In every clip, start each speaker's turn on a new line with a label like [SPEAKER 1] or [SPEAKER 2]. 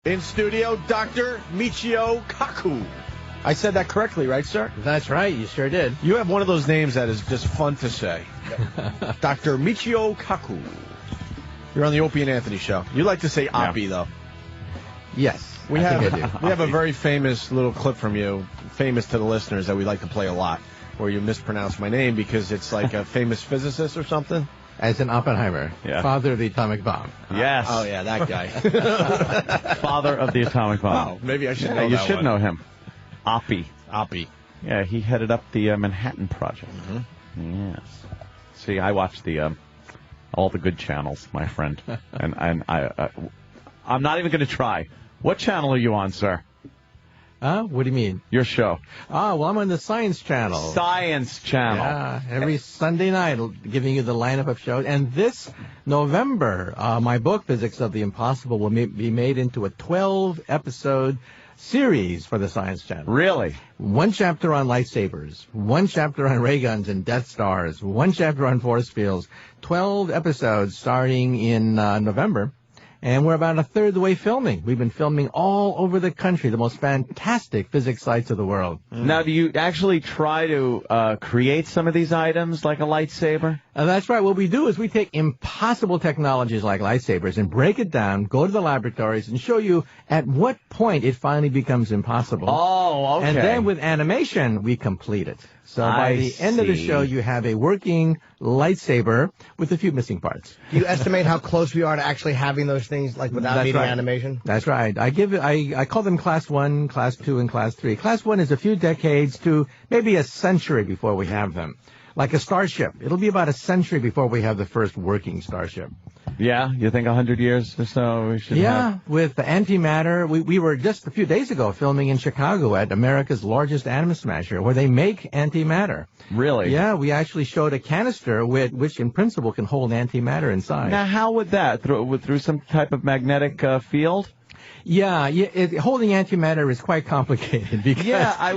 [SPEAKER 1] In studio, Dr. Michio Kaku. I said that correctly, right, sir?
[SPEAKER 2] That's right, you sure did.
[SPEAKER 1] You have one of those names that is just fun to say. Dr. Michio Kaku. You're on the Opie and Anthony show. You like to say Opie, though.
[SPEAKER 2] Yes,
[SPEAKER 1] we have a very famous little clip from you, famous to the listeners, that we like to play a lot, where you mispronounce my name because it's like a famous physicist or something.
[SPEAKER 2] As in Oppenheimer, father of the atomic bomb.
[SPEAKER 3] Yes.
[SPEAKER 1] Oh, yeah, that guy.
[SPEAKER 3] Father of the atomic bomb.
[SPEAKER 1] Oh, maybe I should know that
[SPEAKER 3] You should
[SPEAKER 1] one.
[SPEAKER 3] know him. Opie.
[SPEAKER 1] Yeah,
[SPEAKER 3] he headed up the Manhattan Project. Mm-hmm. Yes. See, I watch the all the good channels, my friend, and I'm not even going to try. What channel are you on, sir?
[SPEAKER 2] What do you mean?
[SPEAKER 3] Your show.
[SPEAKER 2] Well, I'm on the Science Channel.
[SPEAKER 3] Science Channel.
[SPEAKER 2] Yeah, every Sunday night, giving you the lineup of shows. And this November, my book, Physics of the Impossible, will be made into a 12-episode series for the Science Channel.
[SPEAKER 3] Really?
[SPEAKER 2] One chapter on lightsabers, one chapter on ray guns and Death Stars, one chapter on force fields, 12 episodes starting in November. And we're about a third of the way filming. We've been filming all over the country, the most fantastic physics sites of the world.
[SPEAKER 3] Now, do you actually try to create some of these items like a lightsaber?
[SPEAKER 2] That's right. What we do is we take impossible technologies like lightsabers and break it down, go to the laboratories, and show you at what point it finally becomes impossible.
[SPEAKER 3] Oh, okay.
[SPEAKER 2] And then with animation, we complete it. So by the end of the show, you have a working lightsaber with a few missing parts.
[SPEAKER 4] Do you estimate how close we are to actually having those things, like without needing animation?
[SPEAKER 2] That's right. I call them Class 1, Class 2, and Class 3. Class 1 is a few decades to maybe a century before we have them. Like a starship. It'll be about a century before we have the first working starship.
[SPEAKER 3] Yeah? You think 100 years or so we should have?
[SPEAKER 2] With the antimatter. We were just a few days ago filming in Chicago at America's largest atom smasher, where they make antimatter.
[SPEAKER 3] Really?
[SPEAKER 2] Yeah, we actually showed a canister which in principle can hold antimatter inside.
[SPEAKER 3] Now, how would that? Through some type of magnetic field?
[SPEAKER 2] Holding antimatter is quite complicated because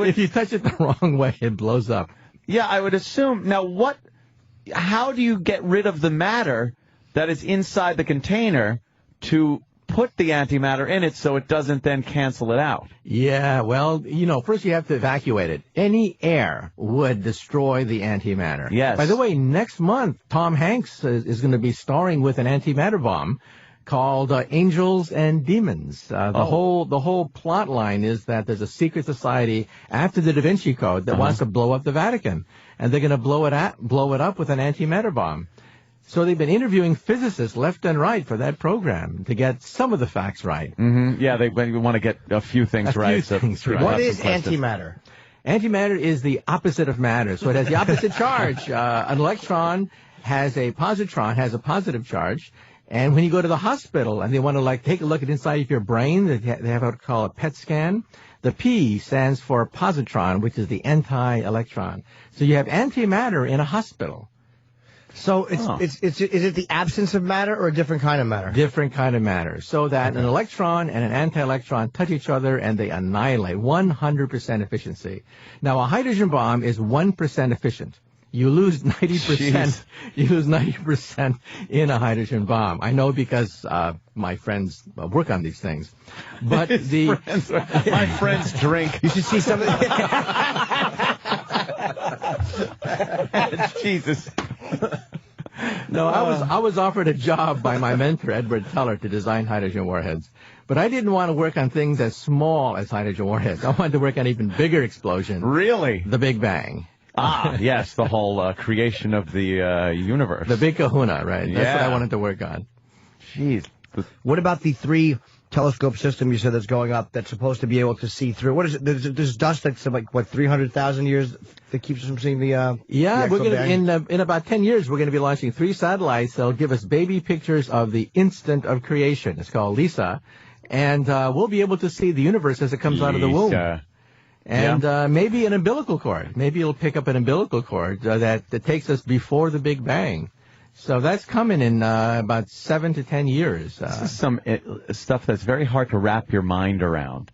[SPEAKER 2] if you touch it the wrong way, it blows up.
[SPEAKER 3] Yeah, I would assume. Now, how do you get rid of the matter that is inside the container to put the antimatter in it so it doesn't then cancel it out?
[SPEAKER 2] Yeah, well, first you have to evacuate it. Any air would destroy the antimatter.
[SPEAKER 3] Yes.
[SPEAKER 2] By the way, next month, Tom Hanks is going to be starring with an antimatter bomb called Angels and Demons. The whole plot line is that there's a secret society after the Da Vinci Code that wants to blow up the Vatican, and they're going to blow it up with an antimatter bomb. So they've been interviewing physicists left and right for that program to get some of the facts right.
[SPEAKER 3] Mm-hmm. Yeah, they want to get a few things right.
[SPEAKER 4] What is antimatter?
[SPEAKER 2] Antimatter is the opposite of matter, so it has the opposite charge. An electron has a positron, has a positive charge. And when you go to the hospital and they want to take a look at inside of your brain, they have what they call a PET scan. The P stands for positron, which is the anti-electron. So you have antimatter in a hospital.
[SPEAKER 4] So is it the absence of matter or a different kind of matter?
[SPEAKER 2] Different kind of matter. So that an electron and an anti-electron touch each other and they annihilate 100% efficiency. Now, a hydrogen bomb is 1% efficient. You lose 90%.
[SPEAKER 3] Jeez.
[SPEAKER 2] You lose 90% in a hydrogen bomb. I know because my friends work on these things. But
[SPEAKER 3] my friends drink.
[SPEAKER 4] You should see some of
[SPEAKER 3] Jesus.
[SPEAKER 2] No, I was offered a job by my mentor, Edward Teller, to design hydrogen warheads. But I didn't want to work on things as small as hydrogen warheads. I wanted to work on even bigger explosion.
[SPEAKER 3] Really?
[SPEAKER 2] The Big Bang.
[SPEAKER 3] Yes, the whole creation of the universe.
[SPEAKER 2] The big kahuna, right? That's what I wanted to work on.
[SPEAKER 3] Jeez.
[SPEAKER 4] What about the 3 telescope system you said that's going up that's supposed to be able to see through? What is it? There's dust that's 300,000 years that keeps us from seeing the
[SPEAKER 2] we're going to in about 10 years we're going to be launching 3 satellites that'll give us baby pictures of the instant of creation. It's called LISA, and we'll be able to see the universe as it comes out of the womb. And maybe an umbilical cord. Maybe it'll pick up an umbilical cord that takes us before the Big Bang. So that's coming in about 7 to 10 years.
[SPEAKER 3] This is some stuff that's very hard to wrap your mind around,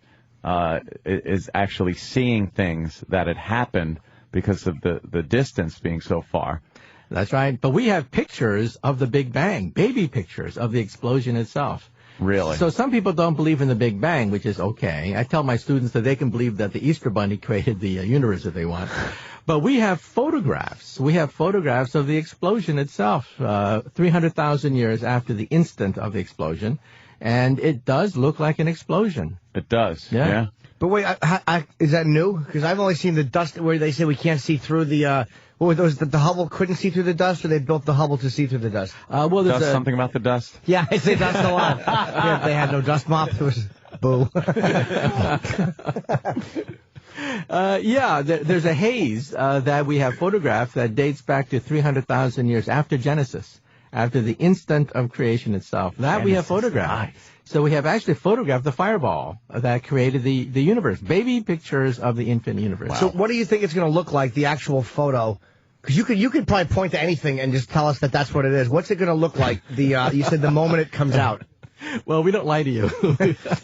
[SPEAKER 3] is actually seeing things that had happened because of the distance being so far.
[SPEAKER 2] That's right. But we have pictures of the Big Bang, baby pictures of the explosion itself.
[SPEAKER 3] Really?
[SPEAKER 2] So some people don't believe in the Big Bang, which is okay. I tell my students that they can believe that the Easter Bunny created the universe if they want. But we have photographs. We have photographs of the explosion itself, 300,000 years after the instant of the explosion. And it does look like an explosion.
[SPEAKER 3] It does.
[SPEAKER 2] Yeah.
[SPEAKER 3] Yeah.
[SPEAKER 4] But wait, is that new? Because I've only seen the dust where they say we can't see through the. What were those? The Hubble couldn't see through the dust, or they built the Hubble to see through the dust?
[SPEAKER 2] Well, there's
[SPEAKER 3] Does something about the dust?
[SPEAKER 4] Yeah, I say dust a lot. Yeah, if they had no dust mop, it was boo.
[SPEAKER 2] There's a haze that we have photographed that dates back to 300,000 years after Genesis, after the instant of creation itself. That we have photographed.
[SPEAKER 3] Nice.
[SPEAKER 2] So we have actually photographed the fireball that created the universe. Baby pictures of the infant universe.
[SPEAKER 4] Wow. So what do you think it's going to look like, the actual photo? Because you could probably point to anything and just tell us that that's what it is. What's it going to look like? You said the moment it comes out.
[SPEAKER 2] Well, we don't lie to you.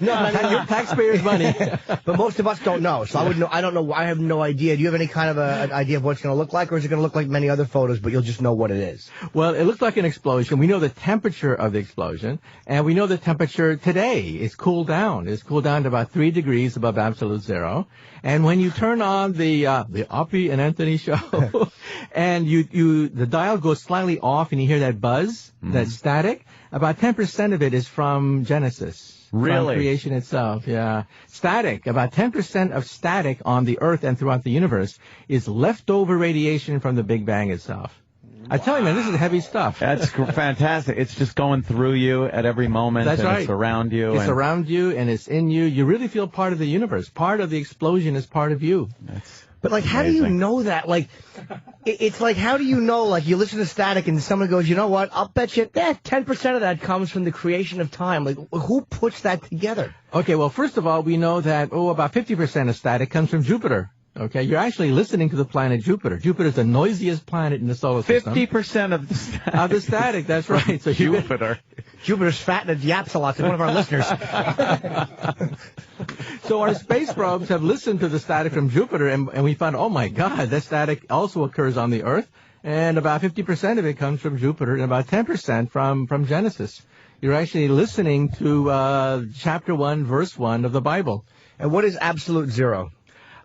[SPEAKER 4] No,
[SPEAKER 2] your taxpayers' money.
[SPEAKER 4] But most of us don't know, so I wouldn't know. I don't know. I have no idea. Do you have any kind of an idea of what it's going to look like, or is it going to look like many other photos, but you'll just know what it is?
[SPEAKER 2] Well, it looks like an explosion. We know the temperature of the explosion, and we know the temperature today is cooled down. It's cooled down to about 3 degrees above absolute zero. And when you turn on the Opie and Anthony show, and the dial goes slightly off, and you hear that buzz, that static. About 10% of it is from Genesis.
[SPEAKER 3] Really?
[SPEAKER 2] From creation itself, yeah. Static. About 10% of static on the Earth and throughout the universe is leftover radiation from the Big Bang itself. I tell you, man, this is heavy stuff.
[SPEAKER 3] That's fantastic. It's just going through you at every moment.
[SPEAKER 2] That's right.
[SPEAKER 3] It's around you.
[SPEAKER 2] It's around you, and it's in you. You really feel part of the universe. Part of the explosion is part of you.
[SPEAKER 4] But, like, how do you know that? Like, it's like, how do you know, like, you listen to static and someone goes, you know what, I'll bet you that 10% of that comes from the creation of time. Like, who puts that together?
[SPEAKER 2] Okay, well, first of all, we know that, about 50% of static comes from Jupiter. Okay, you're actually listening to the planet Jupiter. Jupiter's the noisiest planet in the solar system.
[SPEAKER 3] 50% of the static.
[SPEAKER 2] Of the static, that's right. So
[SPEAKER 3] Jupiter.
[SPEAKER 4] Jupiter's fat and it yaps a lot to one of our listeners.
[SPEAKER 2] So our space probes have listened to the static from Jupiter, and we found, oh my God, that static also occurs on the Earth, and about 50% of it comes from Jupiter, and about 10% from Genesis. You're actually listening to chapter 1, verse 1 of the Bible.
[SPEAKER 4] And what is absolute zero?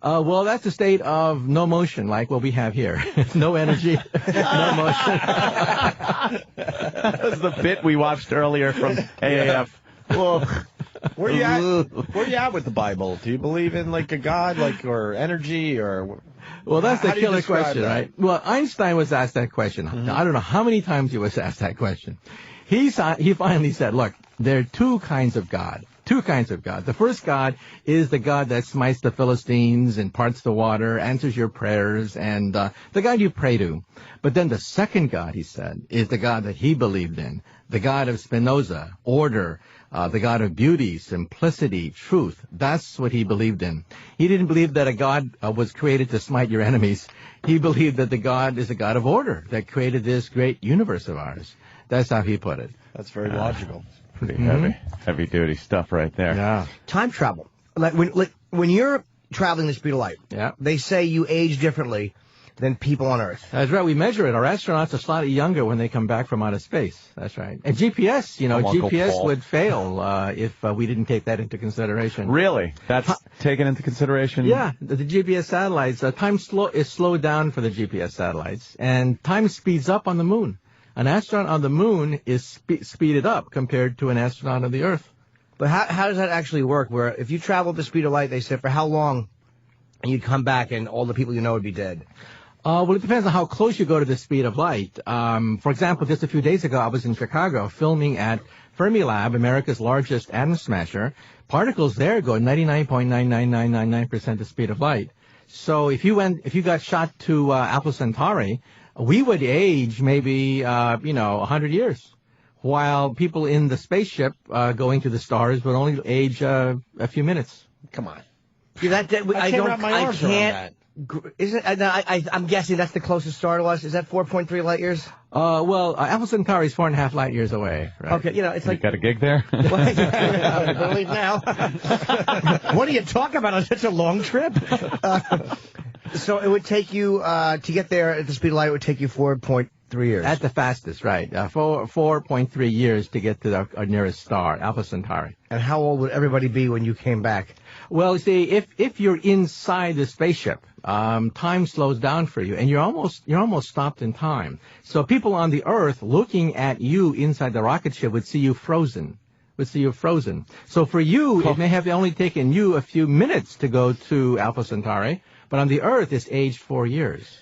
[SPEAKER 2] Well, that's a state of no motion, like what we have here. No energy, no motion.
[SPEAKER 3] That was the bit we watched earlier from AAF.
[SPEAKER 1] Well, where you at with the Bible? Do you believe in like a God, or energy, or?
[SPEAKER 2] Well, that's the
[SPEAKER 1] How do you
[SPEAKER 2] killer
[SPEAKER 1] describe
[SPEAKER 2] question,
[SPEAKER 1] that?
[SPEAKER 2] right? Well, Einstein was asked that question. I don't know how many times he was asked that question. He finally said, look, there are two kinds of God. Two kinds of God. The first God is the God that smites the Philistines and parts the water, answers your prayers, and the God you pray to. But then the second God, he said, is the God that he believed in, the God of Spinoza, order, the God of beauty, simplicity, truth. That's what he believed in. He didn't believe that a God was created to smite your enemies. He believed that the God is a God of order that created this great universe of ours. That's how he put it.
[SPEAKER 1] That's very logical.
[SPEAKER 3] Pretty heavy duty stuff right there.
[SPEAKER 2] Yeah.
[SPEAKER 4] Time travel. Like when you're traveling the speed of light,
[SPEAKER 2] Yeah.
[SPEAKER 4] they say you age differently than people on Earth.
[SPEAKER 2] That's right. We measure it. Our astronauts are slightly younger when they come back from outer space. That's right. And GPS,
[SPEAKER 3] Uncle
[SPEAKER 2] GPS
[SPEAKER 3] Paul.
[SPEAKER 2] would fail if we didn't take that into consideration.
[SPEAKER 3] Really? That's taken into consideration?
[SPEAKER 2] Yeah, the GPS satellites, time is slowed down for the GPS satellites, and time speeds up on the moon. An astronaut on the moon is speeded up compared to an astronaut on the Earth.
[SPEAKER 4] But how does that actually work? Where if you travel at the speed of light, they say for how long, and you'd come back and all the people you know would be dead?
[SPEAKER 2] Well, it depends on how close you go to the speed of light. For example, just a few days ago, I was in Chicago filming at Fermilab, America's largest atom smasher. Particles there go 99.99999% the speed of light. So if you got shot to Alpha Centauri, we would age maybe 100 years, while people in the spaceship going to the stars would only age a few minutes.
[SPEAKER 1] Come on.
[SPEAKER 4] See, I
[SPEAKER 1] can't wrap my arms around that.
[SPEAKER 4] I'm guessing that's the closest star to us. Is that 4.3 light years?
[SPEAKER 2] Well, Alpha Centauri is 4.5 light years away. Right?
[SPEAKER 4] Okay, it's like.
[SPEAKER 3] You got a gig there?
[SPEAKER 4] I'm gonna leave now. What are you talking about on such a long trip? So it would take you to get there at the speed of light. It would take you 4.3 3 years.
[SPEAKER 2] At the fastest, right. 4.3 years to get to our nearest star, Alpha Centauri.
[SPEAKER 4] And how old would everybody be when you came back?
[SPEAKER 2] Well, see, if you're inside the spaceship, time slows down for you, and you're almost stopped in time. So people on the Earth looking at you inside the rocket ship would see you frozen. So for you, it may have only taken you a few minutes to go to Alpha Centauri, but on the Earth, it's aged 4 years.